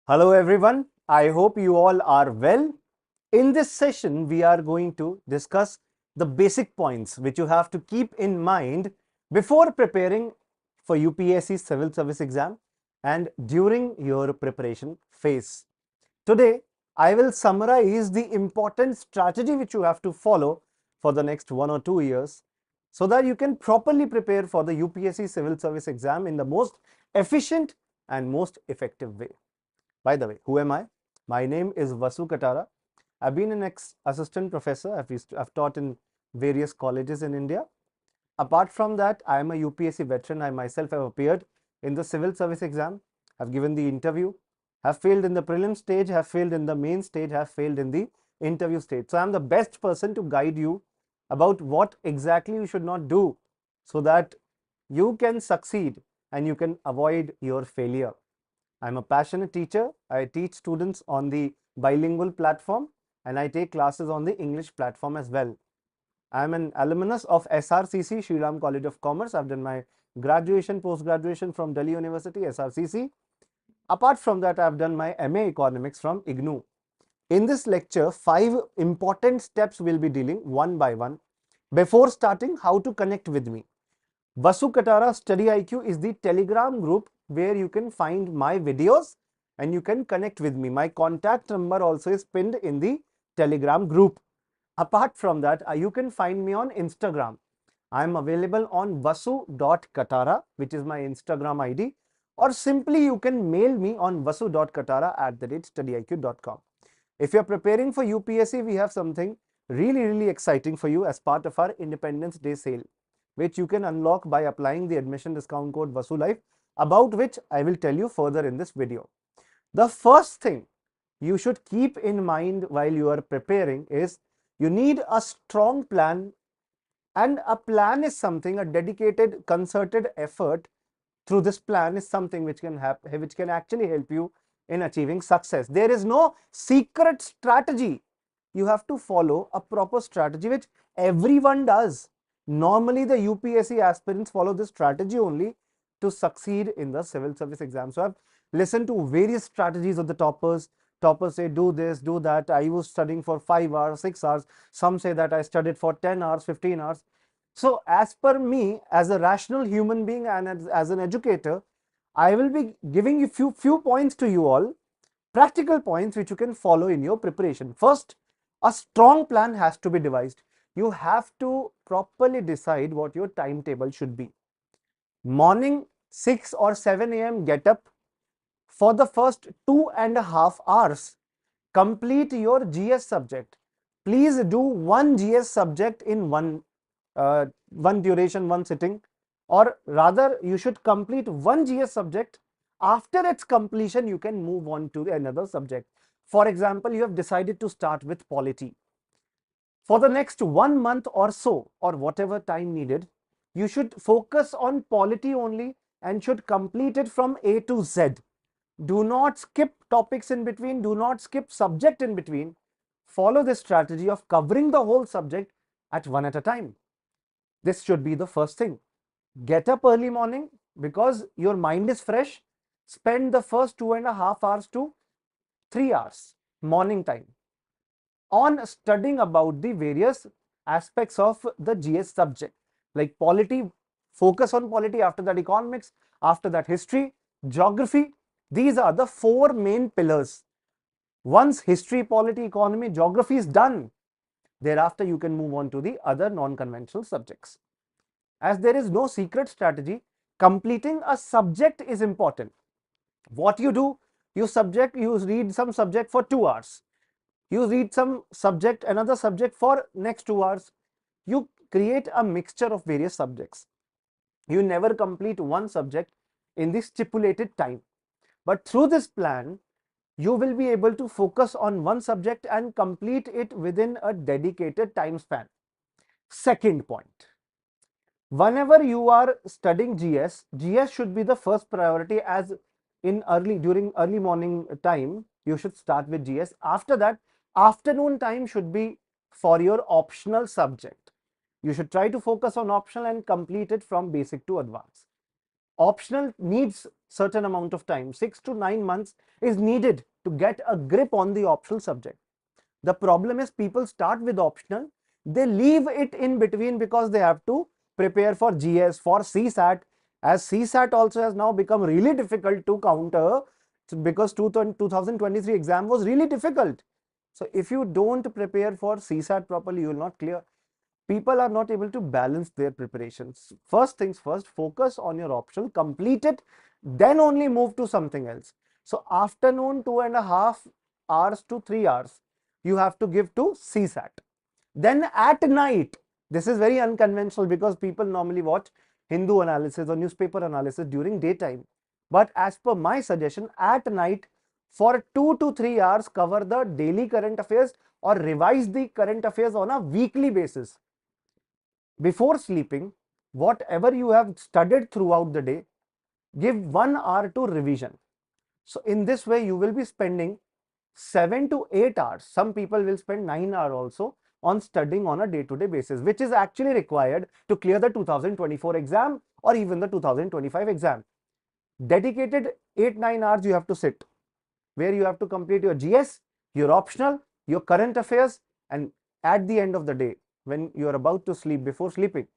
Hello everyone, I hope you all are well. In this session, we are going to discuss the basic points which you have to keep in mind before preparing for UPSC Civil Service exam and during your preparation phase. Today, I will summarize the important strategy which you have to follow for the next 1 or 2 years so that you can properly prepare for the UPSC Civil Service exam in the most efficient and most effective way. By the way, who am I? My name is Vasu Katara. I've been an assistant professor. I've taught in various colleges in India. Apart from that, I am a UPSC veteran. I myself have appeared in the civil service exam, have given the interview, have failed in the prelim stage, have failed in the main stage, have failed in the interview stage. So I'm the best person to guide you about what exactly you should not do so that you can succeed and you can avoid your failure. I'm a passionate teacher. I teach students on the bilingual platform and I take classes on the English platform as well. I'm an alumnus of SRCC, Sri Ram College of Commerce. I've done my graduation, post-graduation from Delhi University, SRCC. Apart from that, I've done my MA Economics from IGNOU. In this lecture, 5 important steps we'll be dealing one by one. Before starting, how to connect with me. Vasu Katara StudyIQ is the Telegram group where you can find my videos and you can connect with me. My contact number also is pinned in the Telegram group. Apart from that, you can find me on Instagram. I am available on vasu.katara, which is my Instagram ID, or simply you can mail me on vasu.katara@studyiq.com. If you're preparing for UPSC, we have something really exciting for you as part of our Independence Day sale, which you can unlock by applying the admission discount code VASULIFE, about which I will tell you further in this video. The first thing you should keep in mind while you are preparing is you need a strong plan, and a plan is something, a dedicated, concerted effort through this plan is something which can actually help you in achieving success. There is no secret strategy. You have to follow a proper strategy which everyone does. Normally, the UPSC aspirants follow this strategy only to succeed in the civil service exam. So I've listened to various strategies of the toppers. Toppers say do this, do that. I was studying for 5 hours, 6 hours. Some say that I studied for 10 hours, 15 hours. So as per me, as a rational human being and as an educator, I will be giving you few points to you all, practical points which you can follow in your preparation. First, a strong plan has to be devised. You have to properly decide what your timetable should be. Morning 6 or 7 a.m. get up. For the first 2.5 hours, complete your GS subject. Please do one GS subject in one duration, one sitting, or rather you should complete one GS subject. After its completion, you can move on to another subject. For example, you have decided to start with polity. For the next 1 month or so, or whatever time needed, you should focus on polity only and should complete it from A to Z. Do not skip topics in between, do not skip subject in between. Follow this strategy of covering the whole subject at one at a time. This should be the first thing. Get up early morning because your mind is fresh. Spend the first 2.5 hours to 3 hours morning time on studying about the various aspects of the GS subject, like polity. Focus on polity, after that economics, after that history, geography. These are the 4 main pillars. Once history, polity, economy, geography is done, thereafter you can move on to the other non-conventional subjects. As there is no secret strategy, completing a subject is important. What you do, you read some subject for 2 hours. You read some subject, another subject for next 2 hours. You create a mixture of various subjects. You never complete one subject in the stipulated time. But through this plan, you will be able to focus on one subject and complete it within a dedicated time span. Second point, whenever you are studying GS should be the first priority, as during early morning time, you should start with GS. After that, afternoon time should be for your optional subject. You should try to focus on optional and complete it from basic to advanced. Optional needs certain amount of time. 6 to 9 months is needed to get a grip on the optional subject. The problem is people start with optional, they leave it in between because they have to prepare for GS, for CSAT, as CSAT also has now become really difficult to counter because 2023 exam was really difficult. So if you don't prepare for CSAT properly, you will not clear. People are not able to balance their preparations. First things first, focus on your optional, complete it, then only move to something else. So afternoon 2.5 hours to 3 hours you have to give to CSAT. Then at night, this is very unconventional because people normally watch Hindu analysis or newspaper analysis during daytime. But as per my suggestion, at night for 2 to 3 hours cover the daily current affairs or revise the current affairs on a weekly basis. Before sleeping, whatever you have studied throughout the day, give 1 hour to revision. So in this way, you will be spending 7 to 8 hours. Some people will spend 9 hours also on studying on a day-to-day basis, which is actually required to clear the 2024 exam or even the 2025 exam. Dedicated 8-9 hours you have to sit, where you have to complete your GS, your optional, your current affairs, and at the end of the day, when you are about to sleep, before sleeping,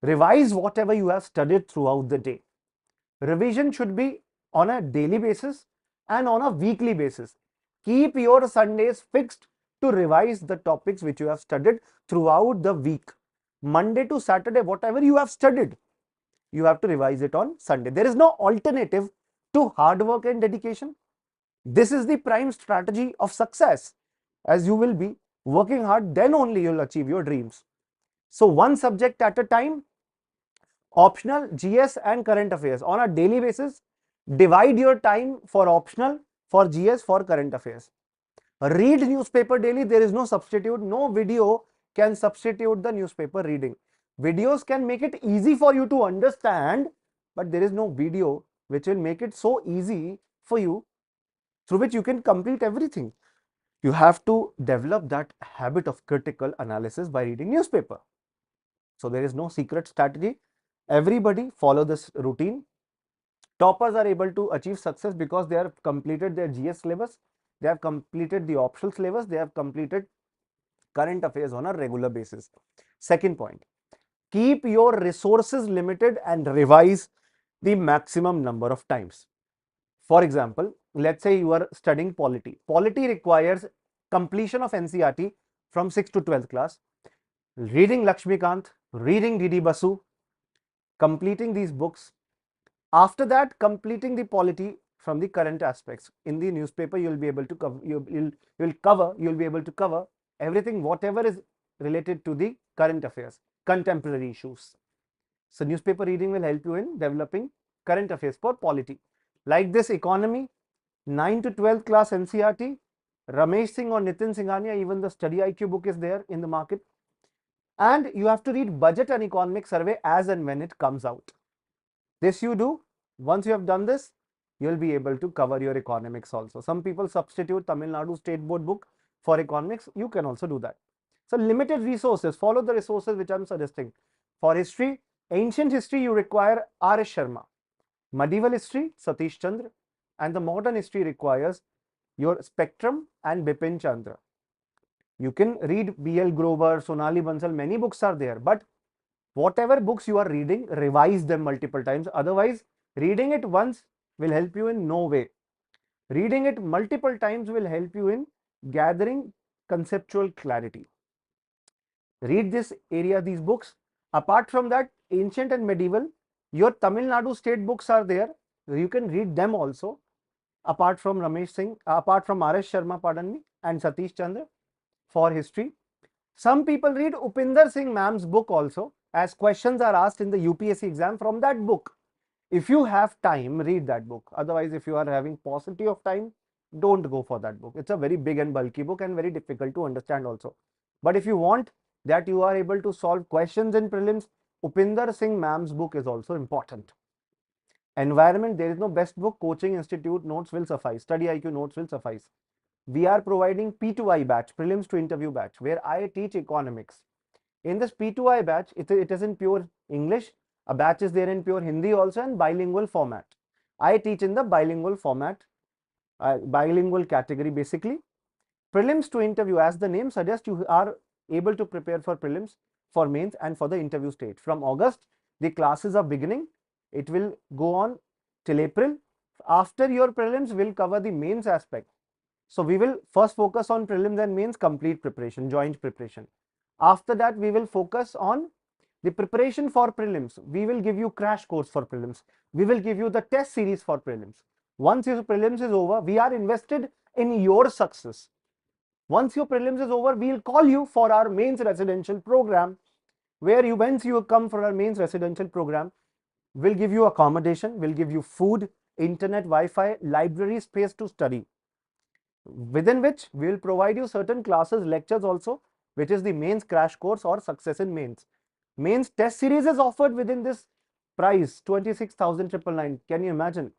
revise whatever you have studied throughout the day. Revision should be on a daily basis and on a weekly basis. Keep your Sundays fixed to revise the topics which you have studied throughout the week. Monday to Saturday, whatever you have studied, you have to revise it on Sunday. There is no alternative to hard work and dedication. This is the prime strategy of success, as you will be working hard, then only you'll achieve your dreams. So one subject at a time, optional, GS and current affairs on a daily basis. Divide your time for optional, for GS, for current affairs. Read newspaper daily. There is no substitute. No video can substitute the newspaper reading. Videos can make it easy for you to understand, but there is no video which will make it so easy for you through which you can complete everything. You have to develop that habit of critical analysis by reading newspaper. So there is no secret strategy. Everybody follow this routine. Toppers are able to achieve success because they have completed their GS syllabus, they have completed the optional syllabus, they have completed current affairs on a regular basis. Second point, keep your resources limited and revise the maximum number of times. For example, let's say you are studying polity. Polity requires completion of NCERT from 6th to 12th class, reading Lakshmikant, reading D.D. Vasu, completing these books. After that, completing the polity from the current aspects. In the newspaper, you'll be able to cover, you'll be able to cover everything, whatever is related to the current affairs, contemporary issues. So newspaper reading will help you in developing current affairs for polity. Like this, economy, 9 to 12th class NCERT, Ramesh Singh or Nitin Singhania, even the StudyIQ book is there in the market. And you have to read budget and economic survey as and when it comes out. This you do. Once you have done this, you'll be able to cover your economics also. Some people substitute Tamil Nadu State Board book for economics. You can also do that. So limited resources. Follow the resources which I'm suggesting. For history, ancient history, you require R.S. Sharma. Medieval history, Satish Chandra. And the modern history requires your Spectrum and Bipin Chandra. You can read B.L. Grover, Sonali Bansal, many books are there. But whatever books you are reading, revise them multiple times. Otherwise, reading it once will help you in no way. Reading it multiple times will help you in gathering conceptual clarity. Read this area, these books. Apart from that, ancient and medieval, your Tamil Nadu state books are there. You can read them also. Apart from Ramesh Singh, apart from R.S. Sharma, pardon me, and Satish Chandra for history. Some people read Upinder Singh ma'am's book also, as questions are asked in the UPSC exam from that book. If you have time, read that book. Otherwise, if you are having paucity of time, don't go for that book. It's a very big and bulky book and very difficult to understand also. But if you want that you are able to solve questions in prelims, Upinder Singh ma'am's book is also important. Environment, there is no best book. Coaching institute notes will suffice. StudyIQ notes will suffice. We are providing P2I batch, prelims to interview batch, where I teach economics. In this P2I batch, it is in pure English. A batch is there in pure Hindi also and bilingual format. I teach in the bilingual format, bilingual category basically. Prelims to interview, as the name suggests, you are able to prepare for prelims, for mains, and for the interview stage. From August, the classes are beginning. It will go on till April. After your prelims, we'll cover the mains aspect. So we will first focus on prelims and mains complete preparation, joint preparation. After that, we will focus on the preparation for prelims. We will give you crash course for prelims. We will give you the test series for prelims. Once your prelims is over, we are invested in your success. Once your prelims is over, we'll call you for our mains residential program, where you, once you come for our mains residential program, we'll give you accommodation, we'll give you food, internet, Wi-Fi, library space to study, within which we'll provide you certain classes, lectures also, which is the mains crash course or success in mains. Mains test series is offered within this price, 26,999. Can you imagine?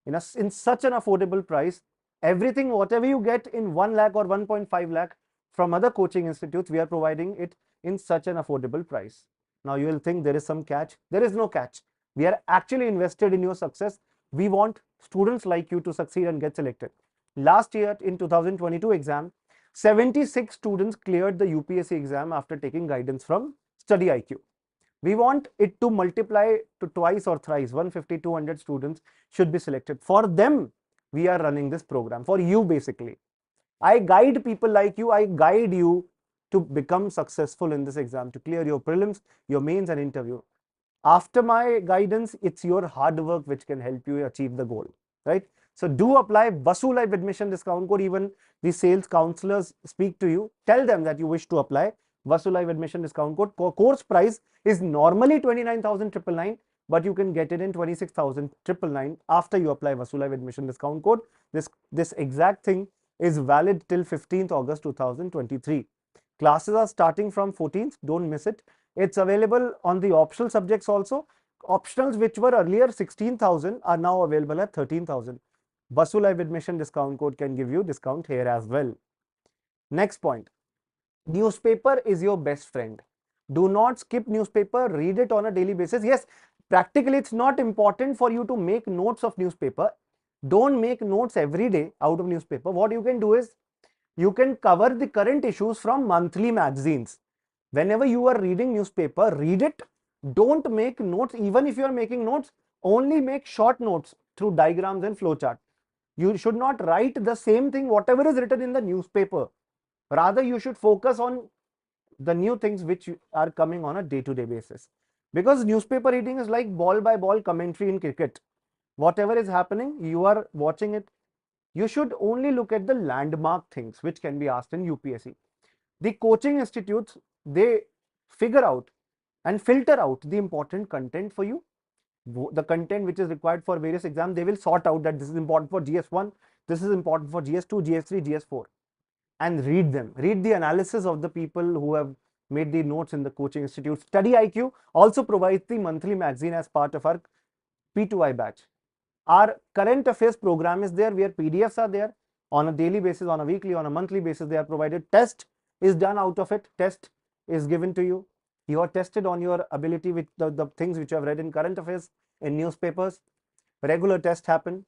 In such an affordable price, everything, whatever you get in 1 lakh or 1.5 lakh from other coaching institutes, we are providing it in such an affordable price. Now you will think there is some catch. There is no catch. We are actually invested in your success. We want students like you to succeed and get selected. Last year in 2022 exam, 76 students cleared the UPSC exam after taking guidance from StudyIQ. We want it to multiply to twice or thrice. 150, 200 students should be selected. For them, we are running this program. For you, basically. I guide people like you. I guide you to become successful in this exam, to clear your prelims, your mains, and interview. After my guidance, it's your hard work which can help you achieve the goal, right? So do apply Vasu Live admission discount code. Even the sales counselors speak to you. Tell them that you wish to apply Vasu Live admission discount code. Course price is normally 29,999, but you can get it in 26,999 after you apply Vasu Live admission discount code. This exact thing is valid till 15th August 2023. Classes are starting from 14th. Don't miss it. It's available on the optional subjects also. Optionals which were earlier 16,000 are now available at 13,000. Vasu Live admission discount code can give you discount here as well. Next point. Newspaper is your best friend. Do not skip newspaper. Read it on a daily basis. Yes, practically it's not important for you to make notes of newspaper. Don't make notes every day out of newspaper. What you can do is you can cover the current issues from monthly magazines. Whenever you are reading newspaper, read it. Don't make notes. Even if you are making notes, only make short notes through diagrams and flowchart. You should not write the same thing, whatever is written in the newspaper. Rather, you should focus on the new things which are coming on a day-to-day basis. Because newspaper reading is like ball by ball commentary in cricket. Whatever is happening, you are watching it. You should only look at the landmark things which can be asked in UPSC. The coaching institutes, they figure out and filter out the important content for you. The content which is required for various exams, they will sort out that this is important for GS1, this is important for GS2, GS3, GS4, and read them. Read the analysis of the people who have made the notes in the coaching institute. StudyIQ also provides the monthly magazine as part of our P2I batch. Our current affairs program is there, where PDFs are there on a daily basis, on a weekly, on a monthly basis. They are provided. Test is done out of it. Test is given to you. You are tested on your ability with the things which you have read in current affairs, in newspapers. Regular tests happen.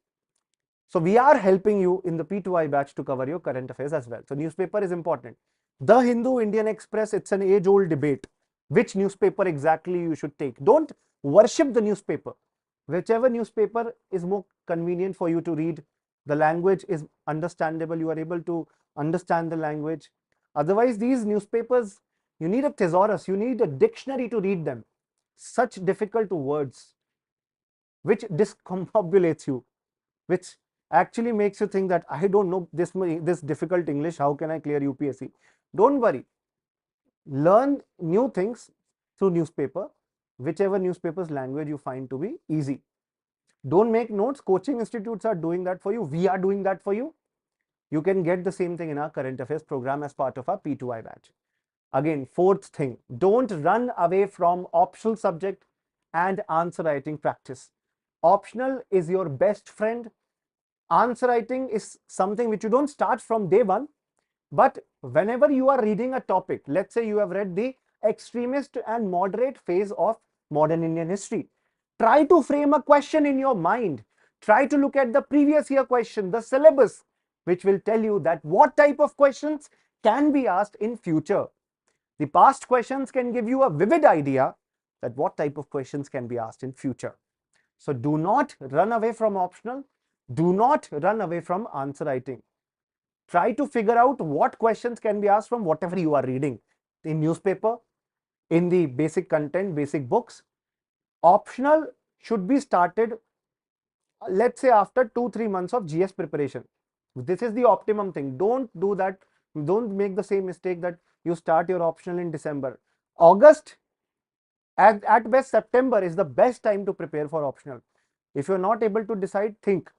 So we are helping you in the P2I batch to cover your current affairs as well. So newspaper is important. The Hindu, Indian Express, it's an age-old debate. Which newspaper exactly you should take? Don't worship the newspaper. Whichever newspaper is more convenient for you to read, the language is understandable, you are able to understand the language. Otherwise, these newspapers, you need a thesaurus, you need a dictionary to read them. Such difficult words, which discombobulates you, which actually makes you think that I don't know this difficult English, how can I clear UPSC? Don't worry. Learn new things through newspaper, whichever newspaper's language you find to be easy. Don't make notes. Coaching institutes are doing that for you. We are doing that for you. You can get the same thing in our current affairs program as part of our P2I batch. Again, fourth thing, don't run away from optional subject and answer writing practice. Optional is your best friend. Answer writing is something which you don't start from day one, but whenever you are reading a topic, let's say you have read the extremist and moderate phase of modern Indian history, try to frame a question in your mind. Try to look at the previous year question, the syllabus, which will tell you that what type of questions can be asked in future. The past questions can give you a vivid idea that what type of questions can be asked in future. So do not run away from optional. Do not run away from answer writing. Try to figure out what questions can be asked from whatever you are reading in newspaper, in the basic content, basic books. Optional should be started, let's say, after 2-3 months of GS preparation. This is the optimum thing. Don't do that. Don't make the same mistake that you start your optional in December. August, at best September is the best time to prepare for optional. If you're not able to decide, think.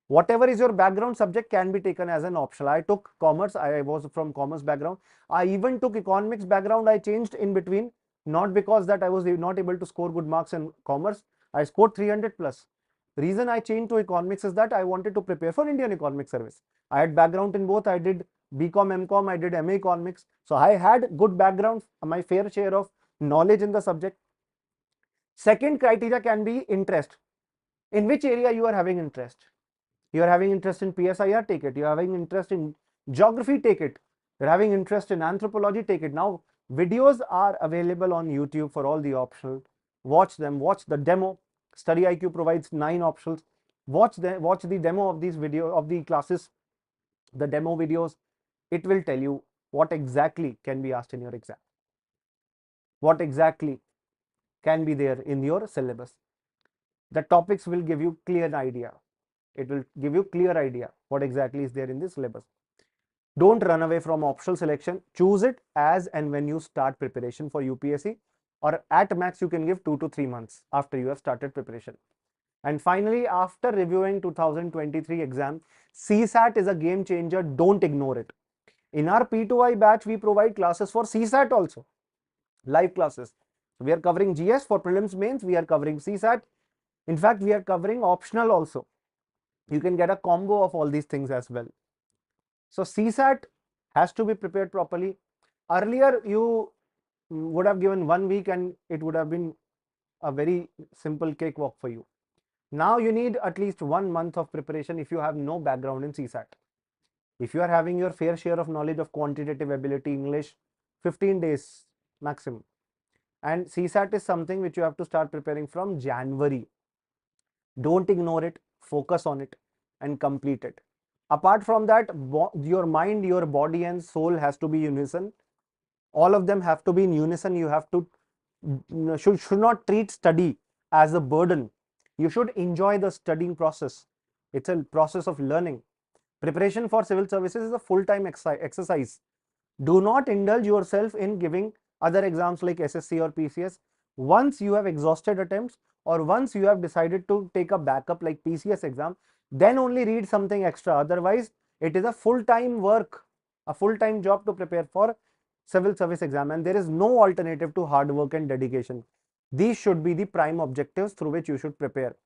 Whatever is your background subject can be taken as an optional. I took commerce. I was from commerce background. I even took economics background. I changed in between, not because that I was not able to score good marks in commerce. I scored 300 plus. The reason I changed to economics is that I wanted to prepare for Indian Economic Service. I had background in both. I did BCom, MCom, I did MA Economics. So I had good background, my fair share of knowledge in the subject. Second criteria can be interest. In which area you are having interest? You are having interest in PSIR, take it. You are having interest in geography, take it. You're having interest in anthropology, take it. Now, videos are available on YouTube for all the optional. Watch them, watch the demo. StudyIQ provides 9 options. Watch the demo of these video of the classes, the demo videos. It will tell you what exactly can be asked in your exam. What exactly can be there in your syllabus. The topics will give you clear idea. It will give you clear idea what exactly is there in the syllabus. Don't run away from optional selection. Choose it as and when you start preparation for UPSC, or at max you can give 2 to 3 months after you have started preparation. And finally, after reviewing 2023 exam, CSAT is a game changer. Don't ignore it. In our P2I batch, we provide classes for CSAT also, live classes. We are covering GS for prelims mains. We are covering CSAT. In fact, we are covering optional also. You can get a combo of all these things as well. So CSAT has to be prepared properly. Earlier, you would have given 1 week and it would have been a very simple cakewalk for you. Now you need at least 1 month of preparation if you have no background in CSAT. If you are having your fair share of knowledge of quantitative ability, English, 15 days maximum. And CSAT is something which you have to start preparing from January. Don't ignore it, focus on it and complete it. Apart from that, your mind, your body and soul has to be unison. All of them have to be in unison. You have to should not treat study as a burden. You should enjoy the studying process. It's a process of learning. Preparation for civil services is a full-time exercise. Do not indulge yourself in giving other exams like SSC or PCS. Once you have exhausted attempts, or once you have decided to take a backup like PCS exam, then only read something extra. Otherwise, it is a full-time work, a full-time job to prepare for civil service exam, and there is no alternative to hard work and dedication. These should be the prime objectives through which you should prepare.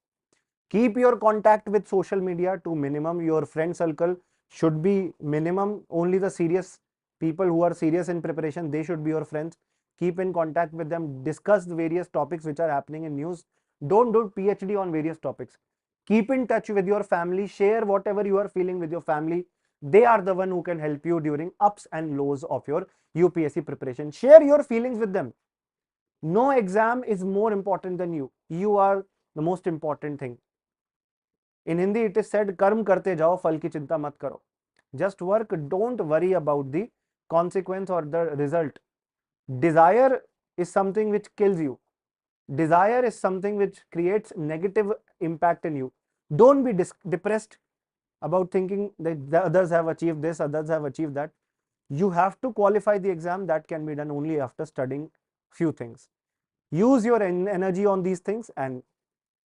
Keep your contact with social media to minimum. Your friend circle should be minimum. Only the serious people who are serious in preparation, they should be your friends. Keep in contact with them. Discuss the various topics which are happening in news. Don't do PhD on various topics. Keep in touch with your family. Share whatever you are feeling with your family. They are the one who can help you during ups and lows of your UPSC preparation. Share your feelings with them. No exam is more important than you. You are the most important thing. In Hindi, it is said, कर्म करते जाओ, फल की चिंता मत करो. Just work, don't worry about the consequence or the result. Desire is something which kills you. Desire is something which creates negative impact in you. Don't be depressed about thinking that the others have achieved this, others have achieved that. You have to qualify the exam. That can be done only after studying few things. Use your energy on these things and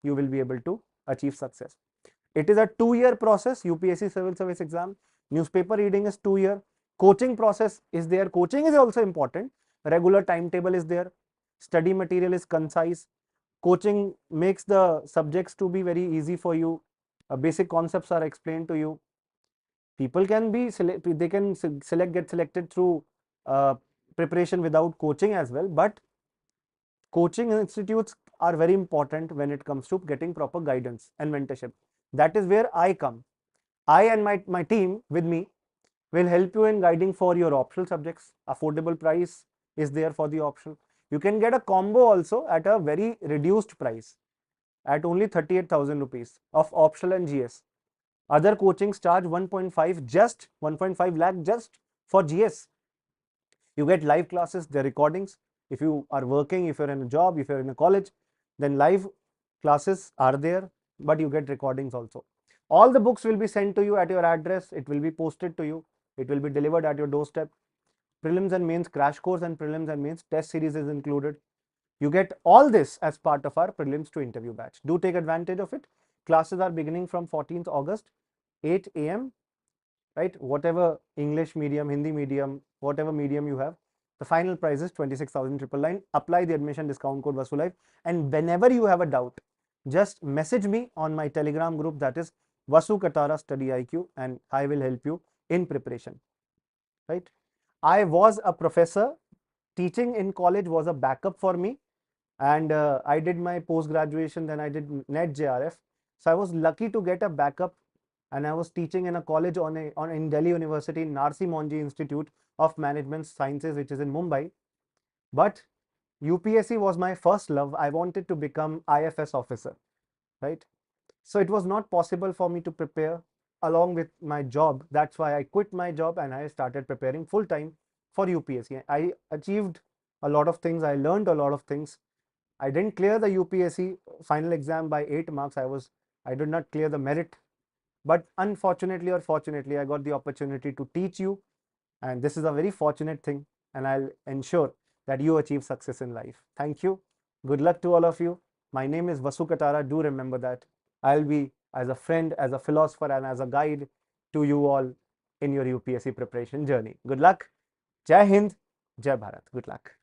you will be able to achieve success. It is a 2-year process, UPSC civil service exam. Newspaper reading is 2 year. Coaching process is there. Coaching is also important. Regular timetable is there. Study material is concise. Coaching makes the subjects to be very easy for you. Basic concepts are explained to you. People can be they can get selected through preparation without coaching as well, but coaching institutes are very important when it comes to getting proper guidance and mentorship. That is where I come. I and my team with me will help you in guiding for your optional subjects. Affordable price is there for the optional. You can get a combo also at a very reduced price at only 38,000 rupees of optional and GS. Other coachings charge 1.5 lakh just for GS. You get live classes, the recordings. If you are working, if you're in a job, if you're in a college, then live classes are there, but you get recordings also. All the books will be sent to you at your address. It will be posted to you. It will be delivered at your doorstep. Prelims and mains crash course and prelims and mains test series is included. You get all this as part of our prelims to interview batch. Do take advantage of it. Classes are beginning from 14th August, 8 a.m. Right? Whatever English medium, Hindi medium, whatever medium you have, the final price is 26,999. Apply the admission discount code VasuLife, and whenever you have a doubt, just message me on my Telegram group, that is Vasu Katara Study IQ, and I will help you in preparation. Right? I was a professor. Teaching in college was a backup for me, and I did my post graduation, then I did NET JRF. So I was lucky to get a backup, and I was teaching in a college in Delhi University, Narsi Monji Institute of Management Sciences, which is in Mumbai. But UPSC was my first love. I wanted to become IFS officer, right? So it was not possible for me to prepare along with my job. That's why I quit my job and I started preparing full time for UPSC. I achieved a lot of things. I learned a lot of things. I didn't clear the UPSC final exam by 8 marks. I did not clear the merit, but unfortunately or fortunately, I got the opportunity to teach you, and this is a very fortunate thing, and I'll ensure that you achieve success in life. Thank you. Good luck to all of you. My name is Vasu Katara. Do remember that. I'll be as a friend, as a philosopher, and as a guide to you all in your UPSC preparation journey. Good luck. Jai Hind. Jai Bharat. Good luck.